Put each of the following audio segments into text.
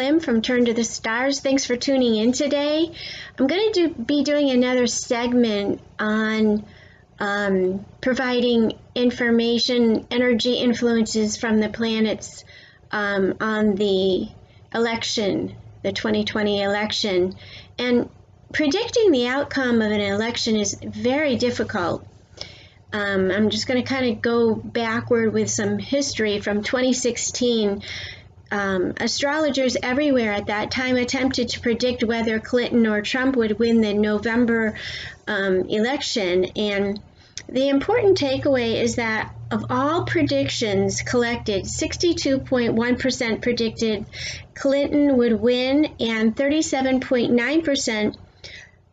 Klim from Turn to the Stars. Thanks for tuning in today. I'm going to be doing another segment on providing information, energy influences from the planets on the election, the 2020 election. And predicting the outcome of an election is very difficult. I'm just going to kind of go backward with some history from 2016. Astrologers everywhere at that time attempted to predict whether Clinton or Trump would win the November election. And the important takeaway is that of all predictions collected, 62.1% predicted Clinton would win and 37.9%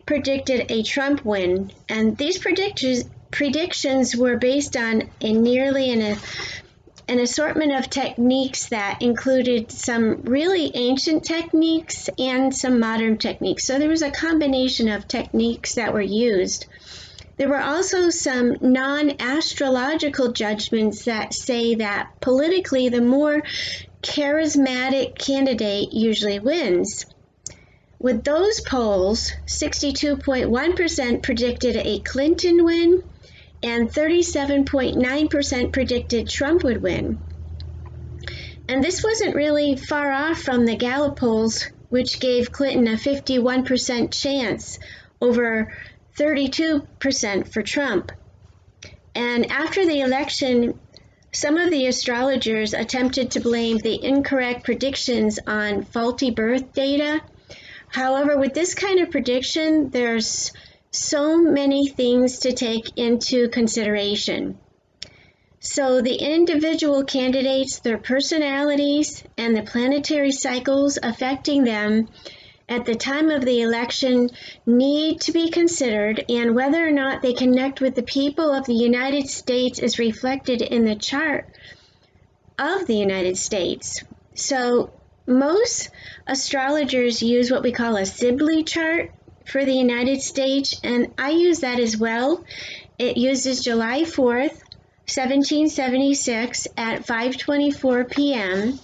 predicted a Trump win. And these predictions were based on an assortment of techniques that included some really ancient techniques and some modern techniques. So there was a combination of techniques that were used. There were also some non-astrological judgments that say that politically the more charismatic candidate usually wins. With those polls, 62.1% predicted a Clinton win and 37.9% predicted Trump would win. And this wasn't really far off from the Gallup polls, which gave Clinton a 51% chance over 32% for Trump. And after the election, some of the astrologers attempted to blame the incorrect predictions on faulty birth data. However, with this kind of prediction, there's so many things to take into consideration. So the individual candidates, their personalities, and the planetary cycles affecting them at the time of the election need to be considered, and whether or not they connect with the people of the United States is reflected in the chart of the United States. So most astrologers use what we call a Sibley chart for the United States, and I use that as well. It uses July 4th, 1776 at 5:24 p.m.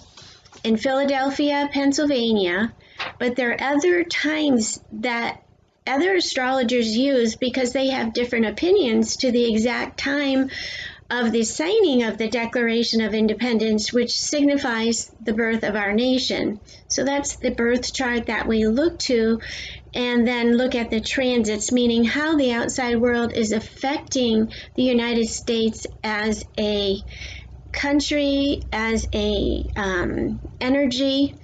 in Philadelphia, Pennsylvania, but there are other times that other astrologers use because they have different opinions to the exact time of the signing of the Declaration of Independence, which signifies the birth of our nation. So that's the birth chart that we look to, and then look at the transits, meaning how the outside world is affecting the United States as a country, as a energy.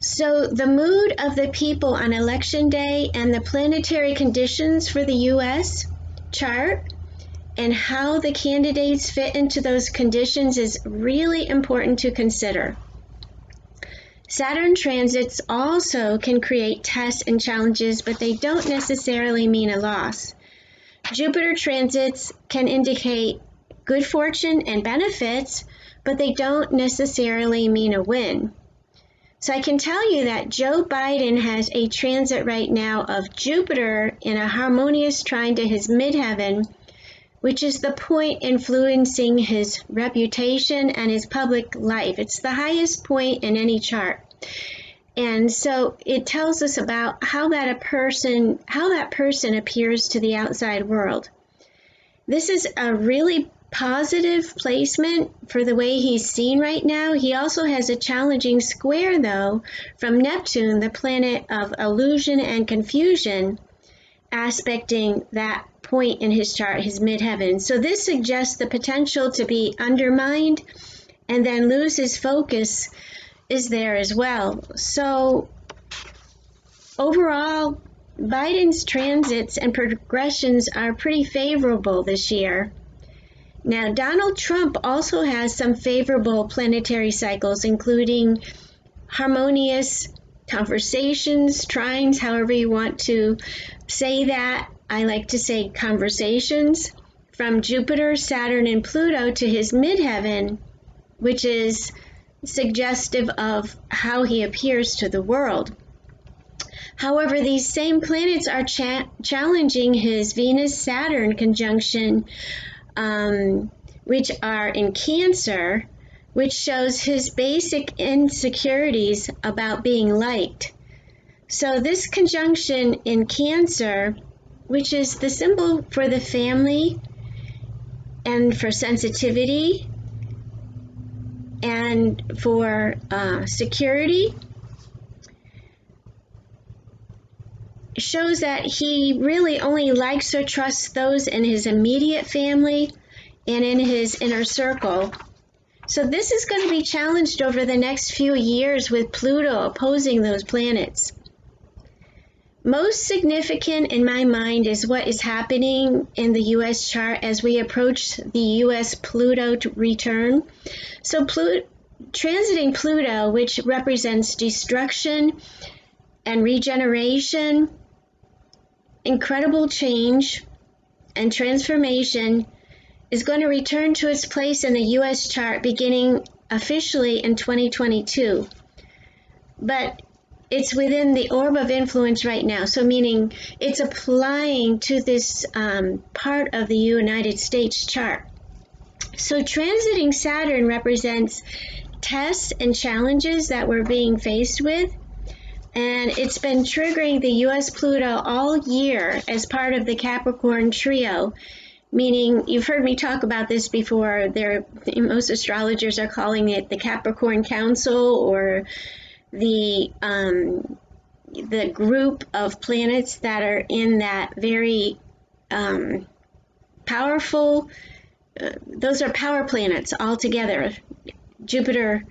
So the mood of the people on election day and the planetary conditions for the U.S. chart and how the candidates fit into those conditions is really important to consider. Saturn transits also can create tests and challenges, but they don't necessarily mean a loss. Jupiter transits can indicate good fortune and benefits, but they don't necessarily mean a win. So I can tell you that Joe Biden has a transit right now of Jupiter in a harmonious trine to his midheaven, which is the point influencing his reputation and his public life. It's the highest point in any chart. And so it tells us about how that person appears to the outside world. This is a really positive placement for the way he's seen right now. He also has a challenging square, though, from Neptune, the planet of illusion and confusion, aspecting that point in his chart, his midheaven. So this suggests the potential to be undermined and then lose his focus is there as well. So overall, Biden's transits and progressions are pretty favorable this year. Now, Donald Trump also has some favorable planetary cycles, including harmonious conversations, trines, however you want to say that. I like to say conversations, from Jupiter, Saturn, and Pluto to his midheaven, which is suggestive of how he appears to the world. However, these same planets are challenging his Venus-Saturn conjunction, which are in Cancer, which shows his basic insecurities about being liked. So this conjunction in Cancer, which is the symbol for the family and for sensitivity and for security, shows that he really only likes or trusts those in his immediate family and in his inner circle. So this is going to be challenged over the next few years with Pluto opposing those planets. Most significant in my mind is what is happening in the U.S. chart as we approach the U.S. Pluto return. So transiting Pluto, which represents destruction and regeneration, incredible change and transformation, is going to return to its place in the U.S. chart beginning officially in 2022. But it's within the orb of influence right now, so meaning it's applying to this part of the United States chart. So transiting Saturn represents tests and challenges that we're being faced with, and it's been triggering the U.S. Pluto all year as part of the Capricorn trio, meaning you've heard me talk about this before. Most astrologers are calling it the Capricorn Council, or the group of planets that are in that very powerful, those are power planets all together, Jupiter,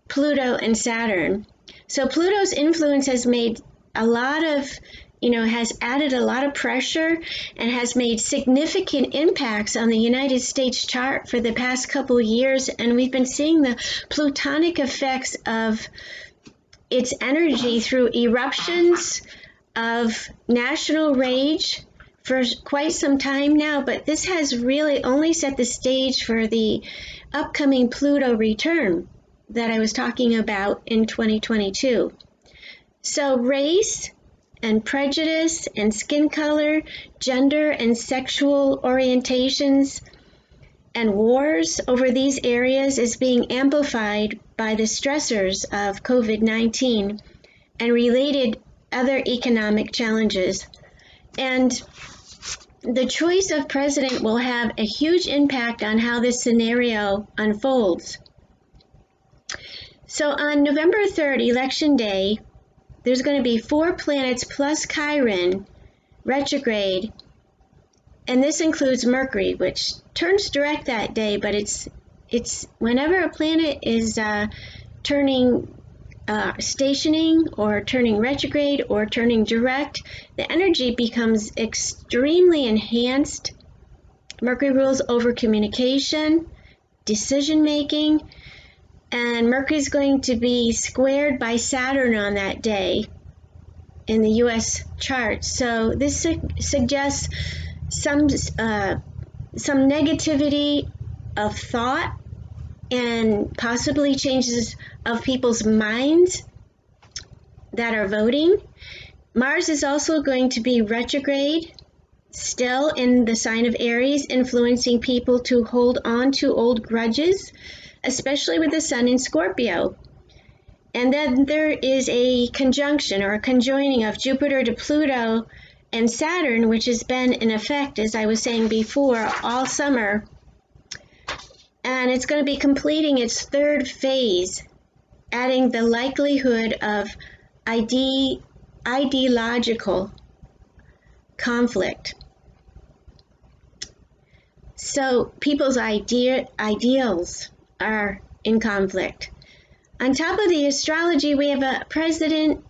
Pluto, and Saturn. So Pluto's influence has made a lot of, has added a lot of pressure and has made significant impacts on the United States chart for the past couple of years, and we've been seeing the plutonic effects of its energy through eruptions of national rage for quite some time now, but this has really only set the stage for the upcoming Pluto return that I was talking about in 2022. So race and prejudice and skin color, gender and sexual orientations, and wars over these areas is being amplified by the stressors of COVID-19 and related other economic challenges. And the choice of president will have a huge impact on how this scenario unfolds. So on November 3rd, Election Day, there's going to be 4 planets plus Chiron retrograde, and this includes Mercury, which turns direct that day, but it's whenever a planet is stationing or turning retrograde or turning direct, the energy becomes extremely enhanced. Mercury rules over communication, decision making, and Mercury is going to be squared by Saturn on that day in the U.S. chart. So this suggests some negativity of thought and possibly changes of people's minds that are voting. Mars is also going to be retrograde, still in the sign of Aries, influencing people to hold on to old grudges, especially with the Sun in Scorpio. And then there is a conjunction or a conjoining of Jupiter to Pluto and Saturn, which has been in effect, as I was saying before, all summer. And it's going to be completing its 3rd phase, adding the likelihood of ideological conflict. So people's ideals are in conflict. On top of the astrology, we have a president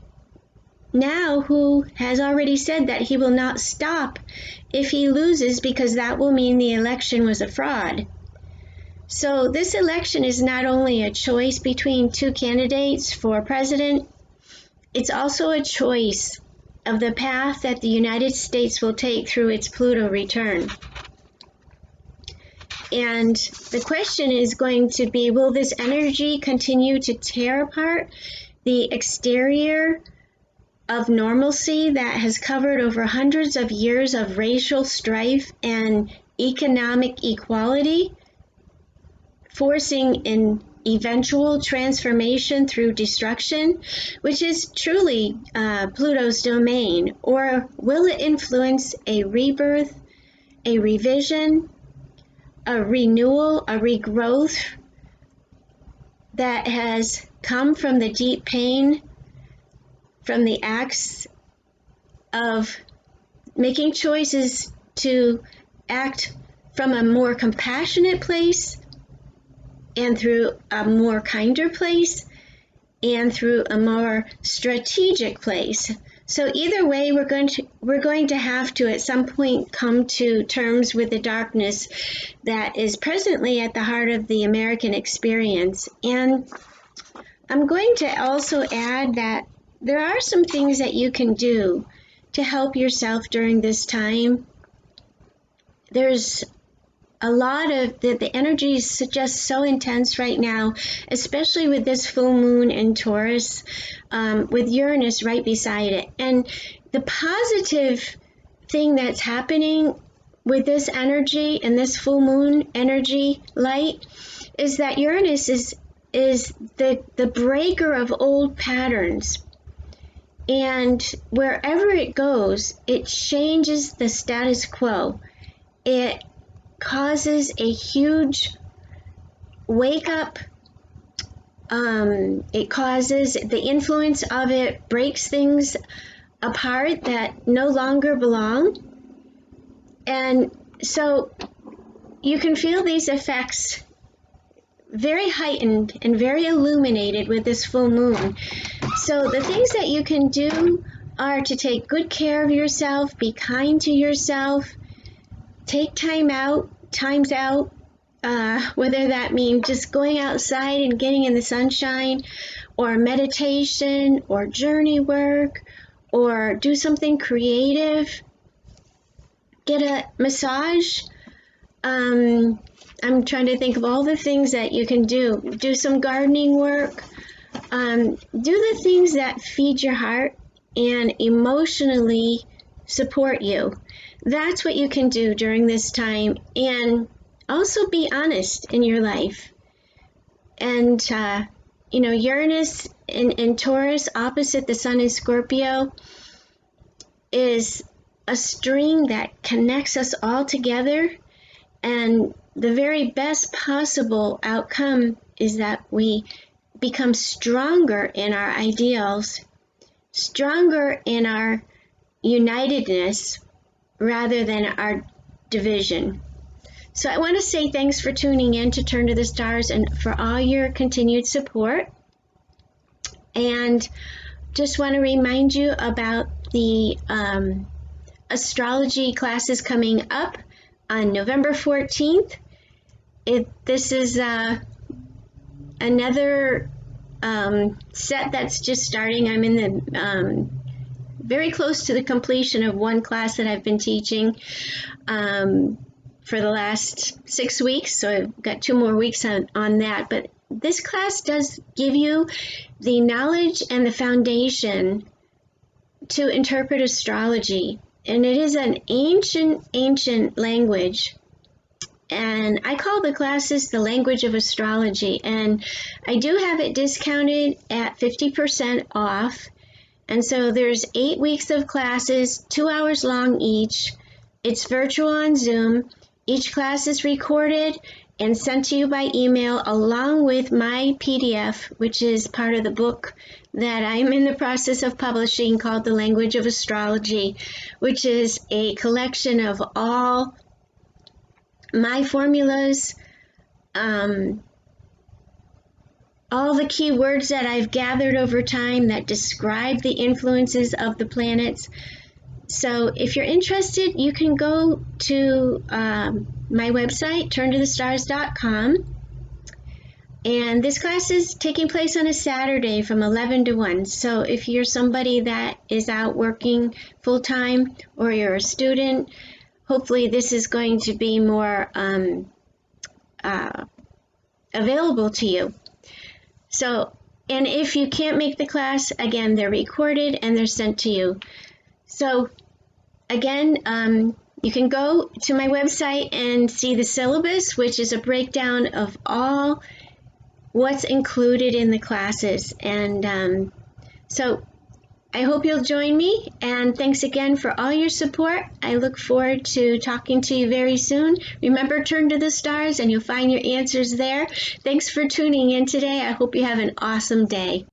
now who has already said that he will not stop if he loses, because that will mean the election was a fraud. So this election is not only a choice between 2 candidates for president, it's also a choice of the path that the United States will take through its Pluto return. And the question is going to be, will this energy continue to tear apart the exterior of normalcy that has covered over hundreds of years of racial strife and economic equality, forcing eventual transformation through destruction, which is truly Pluto's domain? Or will it influence a rebirth, a revision, a renewal, a regrowth that has come from the deep pain, from the acts of making choices to act from a more compassionate place and through a more kinder place and through a more strategic place? So either way, we're going to have to at some point come to terms with the darkness that is presently at the heart of the American experience. And I'm going to also add that there are some things that you can do to help yourself during this time. There's a lot of the energy is just so intense right now, especially with this full moon in Taurus, with Uranus right beside it. And the positive thing that's happening with this energy and this full moon energy light is that Uranus is the breaker of old patterns. And wherever it goes, it changes the status quo. It causes a huge wake up. It causes the influence of it, breaks things apart that no longer belong. And so you can feel these effects very heightened and very illuminated with this full moon. So the things that you can do are to take good care of yourself, be kind to yourself, take times out, whether that means just going outside and getting in the sunshine, or meditation, or journey work, or do something creative, get a massage. I'm trying to think of all the things that you can do. Do some gardening work. Do the things that feed your heart and emotionally support you. That's what you can do during this time. And also be honest in your life. And, Uranus in Taurus, opposite the sun in Scorpio, is a string that connects us all together. And the very best possible outcome is that we become stronger in our ideals, stronger in our unitedness rather than our division. So I want to say thanks for tuning in to Turn to the Stars and for all your continued support. And just want to remind you about the astrology classes coming up on November 14th. This is another set that's just starting. I'm in the very close to the completion of one class that I've been teaching for the last 6 weeks, so I've got 2 more weeks on that. But this class does give you the knowledge and the foundation to interpret astrology. And it is an ancient language. And I call the classes the language of astrology. And I do have it discounted at 50% off. And so there's 8 weeks of classes, 2 hours long each. It's virtual on Zoom. Each class is recorded and sent to you by email along with my PDF, which is part of the book that I'm in the process of publishing called The Language of Astrology, which is a collection of all my formulas, all the key words that I've gathered over time that describe the influences of the planets. So if you're interested, you can go to my website, turntothestars.com. And this class is taking place on a Saturday from 11 to 1. So if you're somebody that is out working full-time or you're a student, hopefully this is going to be more available to you. So, and if you can't make the class, again, they're recorded and they're sent to you. So, again, you can go to my website and see the syllabus, which is a breakdown of all what's included in the classes. And so I hope you'll join me, and thanks again for all your support. I look forward to talking to you very soon. Remember, turn to the stars and you'll find your answers there. Thanks for tuning in today. I hope you have an awesome day.